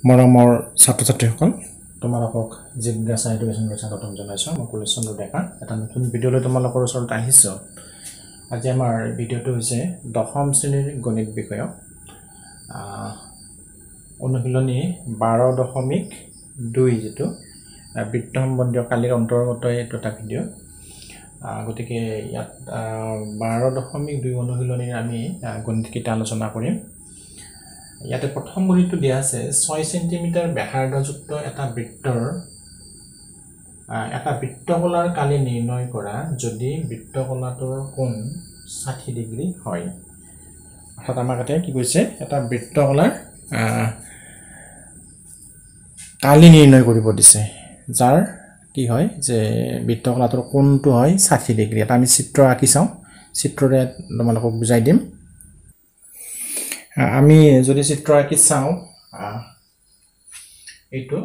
মৰমৰ ছাত্ৰ-ছাত্ৰীসকল তোমালোকক জিজ্ঞাসা এডুকেশ্যনৰ স্বাগতম জনাইছো মই কুলেশ চন্দ্ৰ ডেকা এটা নতুন ভিডিঅ'লৈ তোমালোকৰ ওচৰত আহিছো আজি আমাৰ ভিডিঅ'টো হৈছে দশম শ্ৰেণীৰ গণিত বিষয়ক অনুশীলনী 12.2 যেটো বৃত্ত সম্বন্ধীয় কালিৰ অন্তৰ্গত এটা ভিডিঅ' গতিকে ইয়াত 12.2 অনুশীলনীৰ আমি গণিত কিটা আলোচনা কৰিম ইয়াতে প্ৰথম গণিতটো দিয়া আছে 6 সেন্টিমিটাৰ ব্যাসাৰ্ধযুক্ত এটা বৃত্তকলাৰ কালি নিৰ্ণয় কৰা যদি বৃত্তকলাটোৰ কোণ 60 ডিগ্ৰী হয় অৰ্থাৎ আমাক এটা কি কৈছে এটা বৃত্তকলাৰ কালি নিৰ্ণয় কৰিব দিছে যাৰ কি হয় যে বৃত্তকলাটোৰ কোণটো হয় 60 ডিগ্ৰী এটা আমি চিত্ৰ আঁকি চাও চিত্ৰৰে তোমালোকক বুজাই দিম আমি যদি চিত্ৰ আঁকি চাও এইটো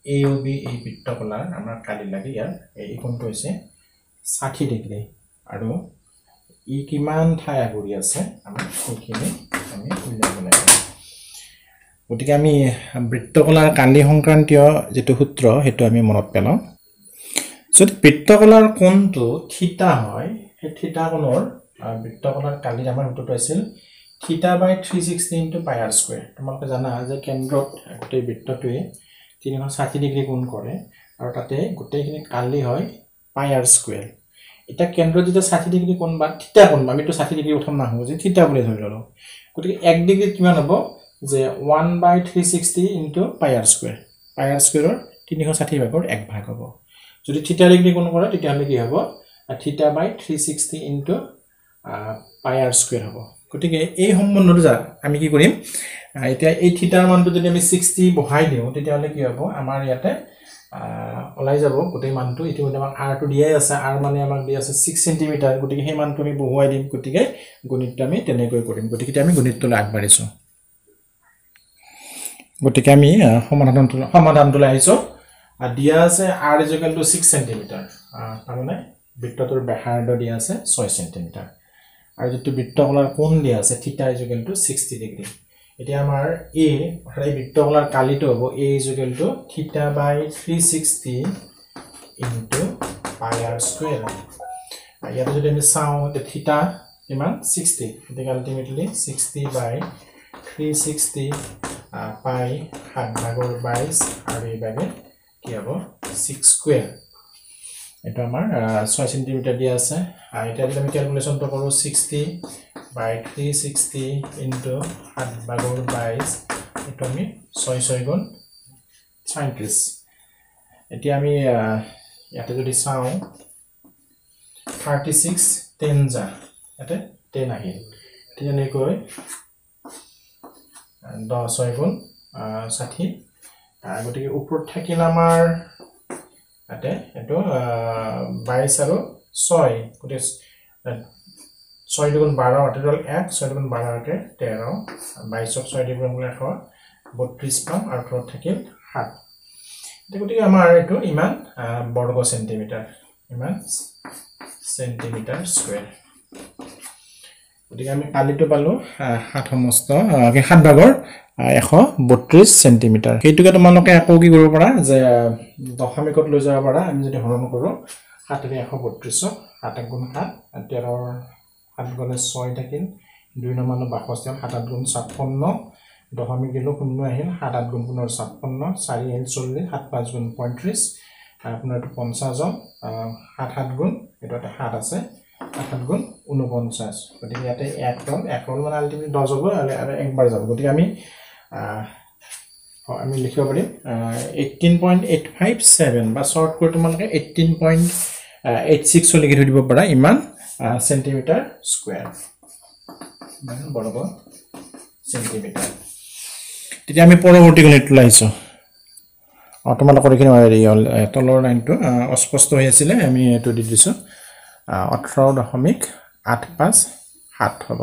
AOB এই বৃত্তকলাৰ আমাৰ কালি লাগি ইয়াৰ এই কোণটো হৈছে 60 ডিগ্ৰী আৰু ই কিমান ঠাই আগুৰি আছে আমাৰ সেইখিনি আমি উল্লেখ কৰিব গতিকে আমি বৃত্তকলাৰ কালি সংক্ৰান্তীয় যেটো সূত্ৰ হেতু আমি মনত পেলাও যদি বৃত্তকলাৰ কোণটো থিটা হয় সেই থিটা কোণৰ বৃত্তকলাৰ কালিৰ আমাৰ সূত্ৰটো আছিল theta by 360 into pi r square তোমালোকে জানা যে কেন্দ্ৰত গোটেই বৃত্তটোৱে 360 ডিগ্ৰী কোণ কৰে আৰু তাতে গোটেইখিনি কালি হয় pi r square এটা কেন্দ্ৰত যেটা 60 ডিগ্ৰী কোণ বা থিটা কোণ আমি তো 60 ডিগ্ৰী উঠাম না হ'ব যে থিটা বুলি ধৰি ললো গতিকে 1 ডিগ্ৰী কিমান হ'ব যে 1 by 360 into pi r square ৰ 360 ভাগৰ 1 ভাগ হ'ব যদি থিটা ডিগ্ৰী কোণ কৰে তেতিয়াহলে কি হ'ব থিটা by 360 into pi r square হ'ব গতিকে এই সম্বন্ধটো যা আমি কি কৰিম এতিয়া এই থিটাৰ মানটো যদি আমি 60 বহাই দিও তেতিয়াহলে কি হ'ব আমাৰ ইয়াতে ওলাই যাব গোটেই মানটো ইতিমধ্যে আমাক r টো দিয়াই আছে r মানে আমাক দিয়া আছে 6 সেমি গতিকে সেই মানটো আমি বহুৱাই দিম গতিকে গণিতটো আমি তেনেকৈ কৰিম গতিকে আমি গণিতটোলৈ আগবাঢ়িছো গতিকে আমি সমাধানটোলৈ আহিছো দিয়া আছে r 6 সেমি তাৰমানে বৃত্তটোৰ ব্যাসাৰ্ধ দিয়া আছে 6 সেমি আৰু যেটো বৃত্তকলাৰ কোণ দিয়া আছে থিটা 60 ডিগ্ৰী এতিয়া আমাৰ a এই বৃত্তকলাৰ কালিটো হ'ব a থিটা by 360 into pi r square ইয়াত যদি আমি চাও তে থিটা কিমান 60 গতিকে আলটিমেটলি 60 by 360 pi 7 ভাগৰ 22 আৰু এই ভাগে কি হ'ব 6 স্কয়াৰ এটা আমাৰ 6 সেমি দিয়া আছে এটা যদি আমি ক্যালকুলেশনটো কৰো 60 by 360 into 7 ভাগৰ 22 এটা আমি 6 গুণ 37 এতিয়া আমি ইয়াতে যদি চাও 36 10 যা এটা 10 আহিল তেনে কৈ 10 গুণ 60 গতিকে ওপৰত থাকিল আমাৰ আতে এটো 22 আৰু 6 গটে 6 দুগুণ 12 টোটাল 1 6 দুগুণ 12 কে 13 22 6 দুগুণ গুণ 32 পাম আৰু তলত থাকিল 7 গতিকে আমাৰ এটো ইমান বৰ্গ সেন্টিমিটাৰ ইমান সেন্টিমিটাৰ স্কয়াৰ গতিকে আমি কালিটো পালো 7 সমস্ত 7 ভাগৰ 132 সেন্টিমিটাৰ হেতুকে তোমালোকে আকৌ কি কৰিব পাৰা যে দশমিকত লৈ যাব পাৰা আমি যদি হৰণ কৰো 7 ৰে 132 7 গুণ 7 13 7 গুণ 6 থাকিল 2 নম্বৰ 62 7 গুণ 56 দশমিক দিলো 0 আহিল 7 গুণ 56 4 আহিল 40 7 5 গুণ 35 আপোনাৰ 50 7 গুণ এটা 7 আছে 7 গুণ 49 গতিকে ইয়াতে 1 হ'ল মানে আলটিমেটলি 10 হ'ব আৰু একবাৰ যাব গতিকে আমি লিখিব পাৰিম 18.857 বা শৰ্ট কৰি তোমালোকে 18.86 লিখি দিব পাৰা ইমান সেন্টিমিটাৰ স্কয়াৰ মানে বৰ্গ সেন্টিমিটাৰ তেতিয়া আমি পৰৱৰ্তী গণিতটো লাইছো তোমালোকৰ এখিনি তলৰ লাইনটো অস্পষ্ট হৈ আছিল আমি এটো দি দিছো 18.857 হ'ব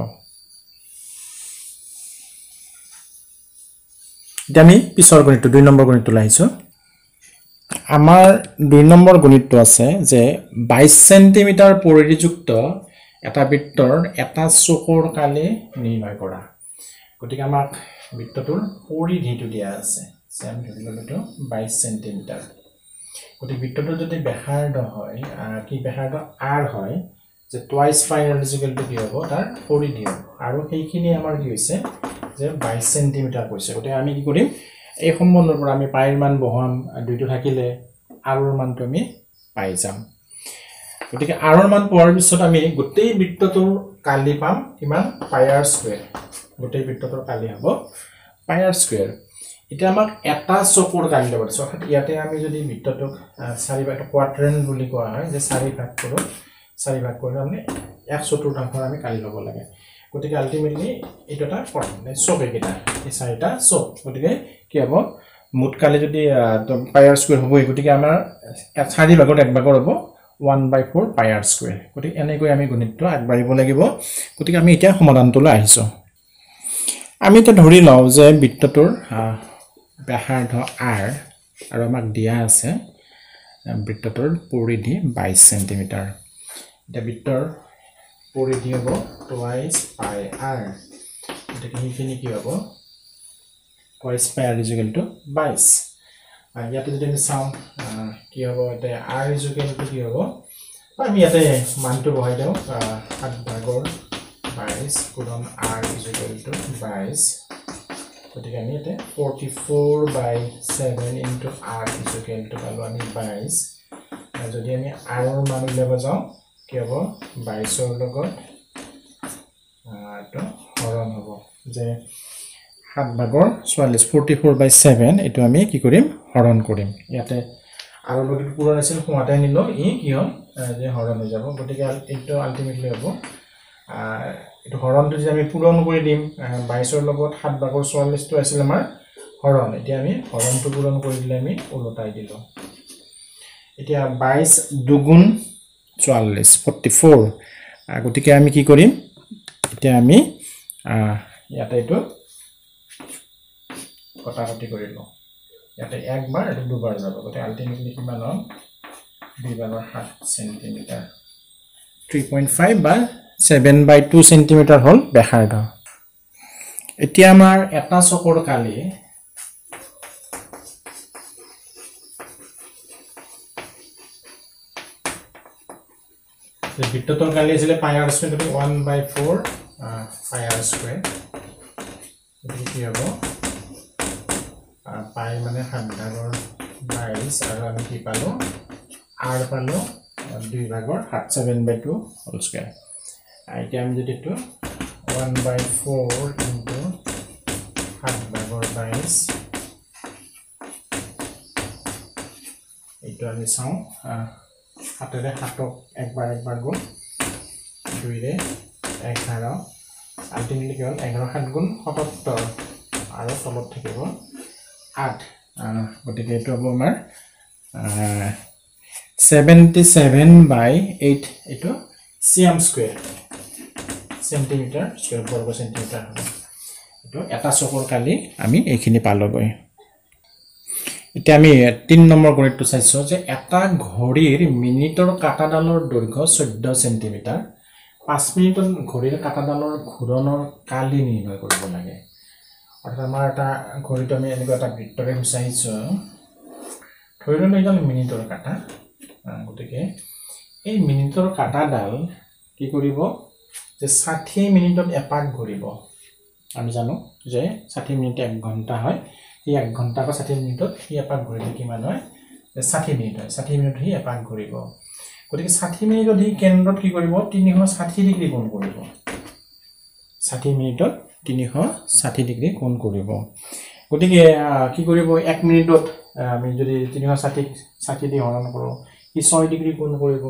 এতিয়া আমি পিছৰ গণিতটো 2 নম্বৰ গণিতটো লাইছো আমাৰ 2 নম্বৰ গণিতটো আছে যে 22 সেন্টিমিটাৰ পৰিধিযুক্ত এটা বৃত্তৰ এটা চুকৰ কালি নিৰ্ণয় কৰা গতিকে আমাক বৃত্তটোৰ পৰিধিটো দিয়া আছে যে আমি ধৰি ললো তো 22 সেন্টিমিটাৰ গতি বৃত্তটোৰ যদি ব্যাসাৰ্ধ হয় কি ব্যাসাৰ্ধ r হয় যে টুৱাইস পাই r ইকুৱেল টু কি হ'ব তাৰ পৰিধি আৰু সেইখিনি আমাৰ কি হৈছে যে 22 সেন্টিমিটাৰ কৈছে গতি আমি কি কৰিম এই সম্বন্ধৰ পৰা আমি পাইৰ মান বহাম দুইটো থাকিলে r ৰ মানটো আমি পাই যাম গতিকে r ৰ মান পোৱাৰ পিছত আমি গোটেই বৃত্তটোৰ কালি পাম কিমান পাই r স্কয়াৰ গোটেই বৃত্তটোৰ কালি হ'ব পাই r স্কয়াৰ এটা আমাক এটা চকুৰ কালি ল'ব দিছে অৰ্থাৎ ইয়াতে আমি যদি বৃত্তটোক 4 ভাগ কোৱাড্ৰেন্ট বুলি কোৱা হয় যে 4 ভাগ কৰি আমি 1/4 আমি কালি ল'ব লাগে গতিকে আলটিমেটলি এটা ফৰ্মুলা চক একেটা এই চাৰিটা চক গতিকে কি হ'ব মুঠ কালি যদি পাই r স্কয়াৰ হ'ব গতিকে আমাৰ 4 ভাগত 1 ভাগৰ হ'ব 1/4 পাই r স্কয়াৰ গতিকে এনেকৈ আমি গণিতটো আগবাঢ়িব লাগিব গতিকে আমি এতিয়া সমাধানটোলৈ আহিছো আমি এটা ধৰি লওঁ যে বৃত্তটোৰ ব্যাসাৰ্ধ r আৰু আমাক দিয়া আছে বৃত্তটোৰ পৰিধি 22 সেন্টিমিটাৰ এটা বৃত্তৰ পৰিধি হ'ব টুৱাইস পাই r গতিকে এইখিনি কি হ'ব টুৱাইস পাই r ইকুৱেল টু 22 ইয়াতে যদি আমি চাওঁ কি হ'ব এটা r ইকুৱেল টু কি হ'ব আমি ইয়াতে মানটো বহাই দিওঁ 7 ভাগৰ 22 পূৰণ r ইকুৱেল টু 22 গতিকে আমি ইয়াতে 44/7 ইনটু r ইকুৱেল টু পালো আমি 22 যদি আমি r ৰ মান উলিয়াব যাওঁ কি হ'ব 22 ৰ লগত তো হৰণ হ'ব যে 7 ভাগৰ 44 44/7 এটো আমি কি কৰিম হৰণ কৰিম ইয়াতে r ৰ লগত পূৰণ আছিল কোৱাটাই নিলো ই কি হ'ল যে হৰণ হৈ যাব গতিকে এটো আলটিমেটলি হ'ব এটো হৰণটো যে আমি পূৰণ কৰি দিম 22 ৰ লগত 7 ভাগৰ 44 টো আছিল আমাৰ হৰণ এতিয়া আমি হৰণটো পূৰণ কৰি দিলে আমি উলটাই দিলো এতিয়া 22 দুগুণ 44 44 গতিকে আমি কি কৰিম এতিয়া আমি ইয়াতে এটো কটাকটি কৰিলো ইয়াতে একবাৰ আৰু দুবাৰ যাব গতিকে আলটিমেটলি কিমান হ'ল 2/7 সেন্টিমিটাৰ 3.5 বা 7/2 সেন্টিমিটাৰ হ'ল ব্যাসাৰ্ধ এতিয়া আমাৰ এটা চকুৰ কালি যে বৃত্তটোৰ কালি আছিল পাই r স্কয়াৰ 1/4 পাই r স্কয়াৰ কি হ'ব পাই মানে 7 ভাগৰ 22 আৰু আমি কি পালো r পালো 2 ভাগৰ 7/2 হোল স্কয়াৰ এতিয়া আমি যদি তো 1/4 ইনটু 7 ভাগৰ 22 এইটো আমি চাওঁ 7 ৰে 7ক একবাৰ গুণ 2 ৰে 11 আলটিমেটলি কি হ'ল 11 7 গুণ 77 আৰু তলত থাকিব 8 গতিকে এইটো হ'ব আমাৰ 77/8 এইটো সিএম স্কয়াৰ সেন্টিমিটাৰ স্কয়াৰ বৰ্গ সেন্টিমিটাৰ হ'ব এটো এটা চকুৰ কালি আমি এইখিনি পালগৈ এতিয়া আমি 3 নম্বৰ গণিতটো চাইছো যে এটা ঘড়ীৰ মিনিটৰ কাটাডালৰ দৈৰ্ঘ্য 14 সেন্টিমিটাৰ 5 মিনিটত ঘড়ীৰ কাটাডালৰ ঘূৰণৰ কালি নিৰ্ণয় কৰিব লাগে অৰ্থাৎ আমাৰ এটা ঘড়ীটো আমি এনেকুৱা এটা বৃত্তৰে গুচাইছো ধৰি লওঁ এইডাল মিনিটৰ কাটা গতিকে এই মিনিটৰ কাটাডাল কি কৰিব যে 60 মিনিটত এপাক ঘূৰিব আমি জানো যে 60 মিনিট 1 ঘণ্টা হয় এই 1 ঘণ্টা বা 60 মিনিটত ই এপাক ঘূৰিলে কিমান হয় 60 মিনিট হয় 60 মিনিট হি এপাক ঘূৰিব গতিকে 60 মিনিটত হি কেন্দ্ৰত কি কৰিব 360 ডিগ্ৰী কোণ কৰিব 60 মিনিটত 360 ডিগ্ৰী কোণ কৰিব গতিকে কি কৰিব 1 মিনিটত আমি যদি 360 দি হৰণ কৰো ই 6 ডিগ্ৰী কোণ কৰিব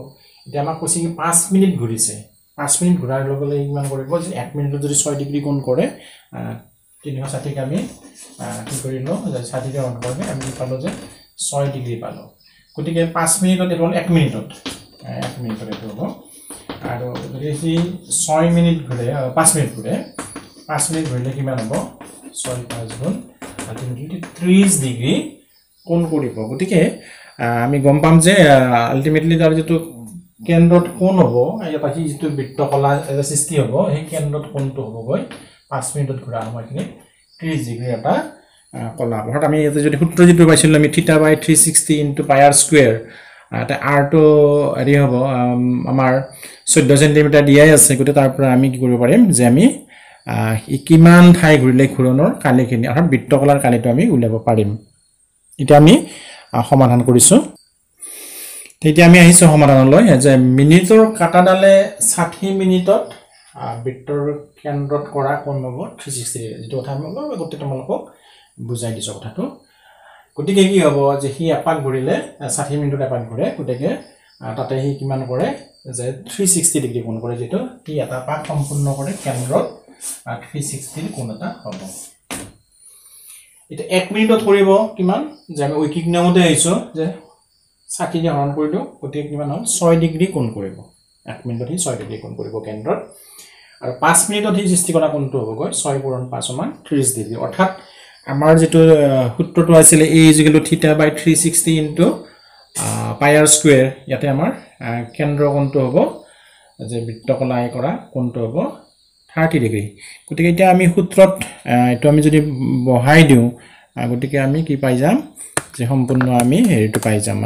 এতিয়া আমাক কৈছে কি 5 মিনিট ঘূৰিছে 5 মিনিট ঘূৰাৰ লগে লগে ইমান কৰিব যে 1 মিনিটত যদি 6 ডিগ্ৰী কোণ কৰে 360 ক আমি কি কৰিলো 60 কে হৰণ কৰিলে আমি পালো যে 6 ডিগ্ৰী পালো গতিকে 5 মিনিটত হ'ল 1 মিনিটত এইটো হ'ব আৰু যদি 6 মিনিট ঘূৰে 5 মিনিট ঘূৰে 5 মিনিট ঘূৰিলে কিমান হ'ব 6 5 গুণ আলটিমেটলি 30 ডিগ্ৰী কোণ কৰিব গতিকে আমি গম পাম যে আলটিমেটলি তাৰ যেটো কেন্দ্ৰত কোণ হ'ব এটা যেটো বৃত্তকলা এটা সৃষ্টি হ'ব সেই কেন্দ্ৰত কোণটো হ'ব গৈ 5 মিনিটত ঘূৰা সময়খিনি 30 ডিগ্ৰী এটা কলা অৰ্থাৎ আমি ইয়াতে যদি সূত্ৰ যেটো পাইছিল আমি θ/360 * πr² এটা r to হেৰি হ'ব আমাৰ 14 সেন্টিমিটাৰ দিয়াই আছে গতে তাৰ পৰা আমি কি কৰিব পাৰিম যে আমি কিমান ঠাই ঘূৰিলে ঘূৰণৰ কালিখিনি অৰ্থাৎ বৃত্তকলাৰ কালিটো আমি উলিয়াব পাৰিম এটা আমি সমাধান কৰিছো তেতিয়া আমি আহিছো সমাধানলৈ যে মিনিটৰ কাটাডালে 60 মিনিটত বৃত্তৰ কেন্দ্ৰত কৰা কোণ হ'ব 360 যেটো কথা আমি অলপ আগতে তোমালোকক বুজাই দিছো কথাটো গতিকে কি হ'ব যে হি এপাক ঘূৰিলে 60 মিনিটত এপাক ঘূৰে গতিকে তাতে হি কিমান কৰে যে 360 ডিগ্ৰী কোণ কৰে যেটো হি এটা পাক সম্পূৰ্ণ কৰে কেন্দ্ৰত 360 কোণ এটা হ'ব এটা 1 মিনিটত কৰিব কিমান যে আমি ঐকিক নিয়মতে আহিছো যে 60 ৰে হৰণ কৰিলো গতিকে কিমান হ'ল 6 ডিগ্ৰী কোণ কৰিব 1 মিনিটত হি 6 ডিগ্ৰী কোণ কৰিব কেন্দ্ৰত আৰু 5 মিনিটত হি সৃষ্টি কৰা কোণটো হ'ব গৈ 6 * 5 = 30 ডিগ্ৰী অৰ্থাৎ আমাৰ যেটো সূত্ৰটো আছিল a = θ/360 * πr² ইয়াতে আমাৰ কেন্দ্ৰ কোণটো হ'ব যে বৃত্তকলাই কৰা কোণটো হ'ব 30 ডিগ্ৰী গতিকে এতিয়া আমি সূত্ৰত এটো আমি যদি বহাই দিও গতিকে আমি কি পাই যাম যে সম্পূৰ্ণ আমি হেৰিটো পাই যাম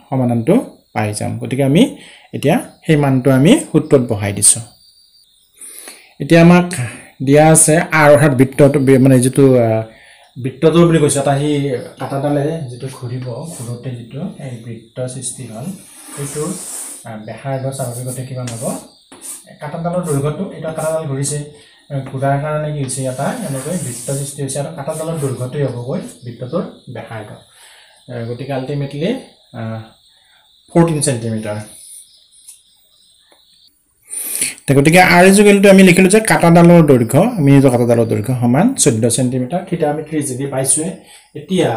সমাধানটো পাই যাম গতিকে আমি এতিয়া সেই মানটো আমি সূত্ৰত বহাই দিছো এতিয়া আমাক দিয়া আছে r অৰ্থাৎ বৃত্তটো মানে যেটো বৃত্তটো বুলি কৈছে এটা হি কাটাডালে যেটো ঘূৰিব ঘূৰোতে যেটো এই বৃত্ত সৃষ্টি হ'ল এইটো ব্যাসাৰ্ধ স্বাভাৱিকতে কিমান হ'ব কাটাডালৰ দৈৰ্ঘ্যটো এটা কাটাডাল ঘূৰিছে ঘূৰাৰ কাৰণে কি হৈছে এটা এনেকৈ বৃত্ত সৃষ্টি হৈছে আৰু কাটাডালৰ দৈৰ্ঘ্যটোই হ'ব গৈ বৃত্তটোৰ ব্যাসাৰ্ধ গতিকে আলটিমেটলি 14 সেন্টিমিটাৰ গতিকে r = আমি লিখিলো যে কাটাডালৰ দৈৰ্ঘ্য আমি যে কাটাডালৰ দৈৰ্ঘ্য সমান 14 সেন্টিমিটাৰ থিটা আমি 30 ডিগ্ৰী পাইছোৱে এতিয়া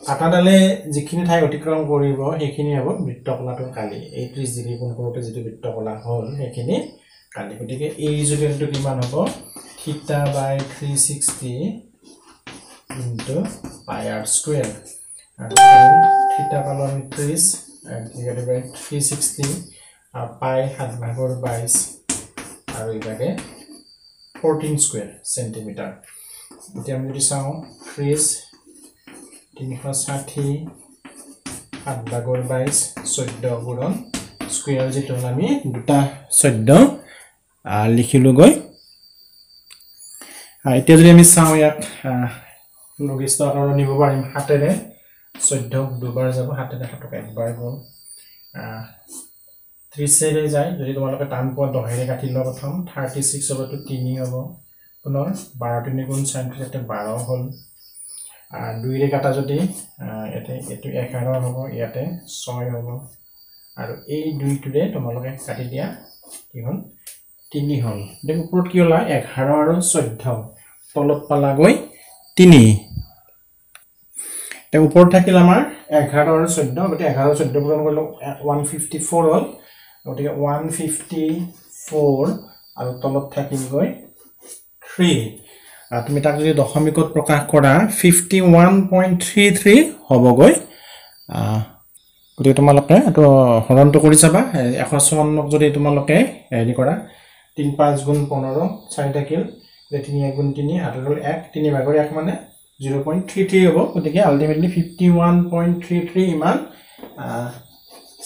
কাটাডালে যিখিনি ঠাই অতিক্ৰম কৰিব সেইখিনি হ'ব বৃত্তকলাটোৰ কালি এই 30 ডিগ্ৰী কোণ কৰোতে যেটো বৃত্তকলা হ'ল সেইখিনি কালি গতিকে এই যোগেটো কিমান হ'ব θ/360 * πr² আৰু থিটা পালো আমি 30 / 360 পাই 7/22 আৰু ইভাগে 14² সেন্টিমিটাৰ এতিয়া আমি যদি চাও 30 360 7/22 14 গুণন স্কয়াৰ যেটো আমি দুটা 14 লিখিলো গৈ এতিয়া যদি আমি চাও ইয়াত লঘিষ্ঠ আকাৰ নিব পাৰিম হাতেৰে 14 দুবাৰ যাব হাতেৰে হাতক একবাৰ গল 30 ৰে যায় যদি তোমালোকে টান পোৱা 10 ৰে কাটি লও প্ৰথম 36 হ'ব তো 3 হ'ব পুনৰ 12 3 গুণ 37 12 হ'ল 2 ৰে কাটা যদি এতে এটো 11 হ'ব ইয়াতে 6 হ'ব আৰু এই দুইটোৰে তোমালোকে কাটি দিয়া কি হ'ল 3 হ'ল দেখো ওপৰত কি হলা 11 আৰু 14 তলত পালা গৈ 3 তে ওপৰত থাকিল আমাৰ 11 আৰু 14 গতে 11 আৰু 14 পূৰণ কৰিলো 154 হ'ল গতিকে 154 আৰু তলত থাকিল গৈ 3 তুমি তাক যদি দশমিকত প্ৰকাশ কৰা 51.33 হ'ব গৈ গতিকে তোমালোকে এটো হৰণটো কৰি চাবা 154 যদি তোমালোকে হেৰি কৰা 3 5 গুণ 15 4 থাকিল 3 গুণ 3 আৰু 1 3 ভাগৰ 1 মানে 0.33 হ'ব গতিকে আলটিমেটলি 51.33 ইমান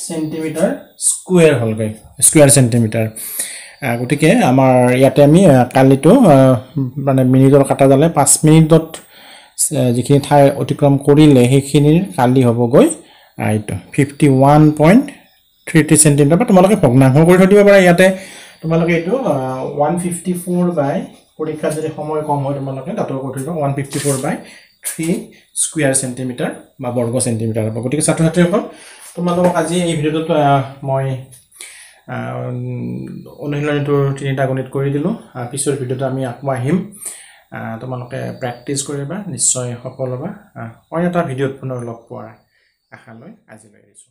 সেন্টিমিটাৰ স্কয়াৰ হ'ল গৈ স্কয়াৰ সেন্টিমিটাৰ গতিকে আমাৰ ইয়াতে আমি কালিটো মানে মিনিটৰ কাটাডালে 5 মিনিটত যিখিনি ঠাই অতিক্ৰম কৰিলে সেইখিনিৰ কালি হ'ব গৈ এইটো 51.33 সেন্টিমিটাৰ বা তোমালোকে ভগ্নাংশ কৰি থৈ দিব পাৰা ইয়াতে তোমালোকে এইটো 154 বাই পৰীক্ষা যদি সময় কম হয় তোমালোকে দাঁতৰ কৰি থৈ 154/3 স্কয়াৰ সেন্টিমিটাৰ বা বৰ্গ সেন্টিমিটাৰ হ'ব গতিকে ছাত্ৰ ছাত্ৰীসকল তোমালোকক আজি এই ভিডিঅ'টোত মই অনুশীলনীটোৰ তিনিটা গণিত কৰি দিলো পিছৰ ভিডিঅ'ত আমি আকৌ আহিম তোমালোকে প্ৰেক্টিছ কৰিবা নিশ্চয় সফল হ'বা অন্য এটা ভিডিঅ'ত পুনৰ লগ পোৱাৰ আশা লৈ আজিলৈ এৰিছো